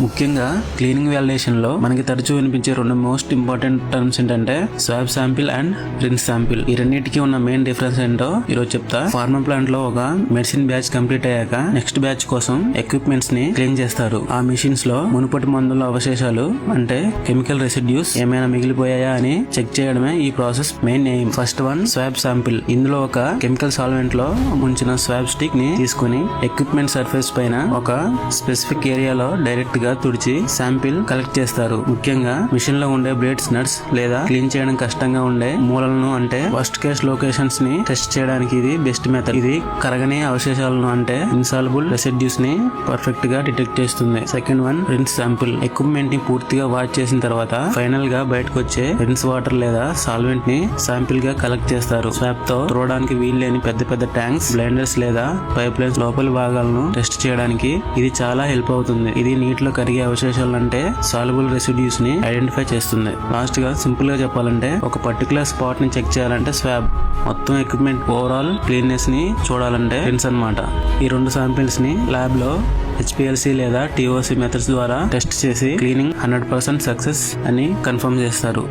ముఖ్యంగా cleaning validation లో మనకి తరచూ వినిపించే రెండు మోస్ట్ ఇంపార్టెంట్ టర్మ్స్ ఏంటంటే swab sample and rinse sample. ఈ రెండింటికి ఉన్న మెయిన్ డిఫరెన్స్ ఏంటో ఈరోజు చెప్తా. ఫార్మా ప్లాంట్ లో ఒక మెడిసిన్ బ్యాచ్ కంప్లీట్ అయ్యాక నెక్స్ట్ బ్యాచ్ కోసం ఎక్విప్మెంట్స్ ని క్లీన్ చేస్తారు. ఆ మిషన్స్ లో మునుపటి మందుల అవశేషాలు అంటే కెమికల్ రెసిడ్యూస్ ఏమైనా మిగిలిపోయాయా అని చెక్ చేయడమే ఈ process main aim. First one swab sample. ఇందులో ఒక కెమికల్ సాల్వెంట్ లో ముంచిన స్వాబ్ స్టిక్ ని తీసుకుని ఎక్విప్మెంట్ సర్ఫేస్ పైన ఒక స్పెసిఫిక్ ఏరియాలో డైరెక్ట్ గా తుడిచి శాంపిల్ కలెక్ట్ చేస్తారు. ముఖ్యంగా మిషన్ లో ఉండే బ్లేడ్స్, నట్స్ లేదా క్లీన్ చేయడం కష్టంగా ఉండే మూలలను అంటే వర్స్ట్ కేస్ లొకేషన్స్ ని టెస్ట్ చేయడానికి ఇది బెస్ట్ మెథడ్. ఇది కరగని అవశేషాలను అంటే ఇన్సాల్యుబుల్ రెసిడ్యూస్ ని పర్ఫెక్ట్ గా డిటెక్ట్ చేస్తుంది. Second one rinse sample. Equipment ని పూర్తిగా వాష్ చేసిన తర్వాత ఫైనల్ గా బయటకు వచ్చే రిన్స్ వాటర్ లేదా సాల్వెంట్ ని శాంపిల్ గా కలెక్ట్ చేస్తారు. స్వాబ్ తో తుడవడానికి వీల్లేని పెద్ద పెద్ద ట్యాంక్స్, బ్లైండర్స్ లేదా పైప్ లైన్స్ లోపలి భాగాలను టెస్ట్ చేయడానికి ఇది చాలా హెల్ప్ అవుతుంది. ఇది నీటిలో కరిగే అవశేషాలు అంటే సాల్యుబుల్ రెసిడ్యూస్ ని ఐడెంటిఫై చేస్తుంది. లాస్ట్ గా సింపుల్ గా చెప్పాలంటే ఒక పర్టికులర్ స్పాట్ ని చెక్ చేయాలంటే స్వాబ్, మొత్తం ఎక్విప్మెంట్ ఓవరాల్ క్లీన్నెస్ ని చూడాలంటే రిన్స్ అన్నమాట. ఈ రెండు శాంపిల్స్ ని ల్యాబ్ లో HPLC లేదా TOC మెథడ్స్ ద్వారా టెస్ట్ చేసి క్లీనింగ్ 100% సక్సెస్ అని కన్ఫర్మ్ చేస్తారు.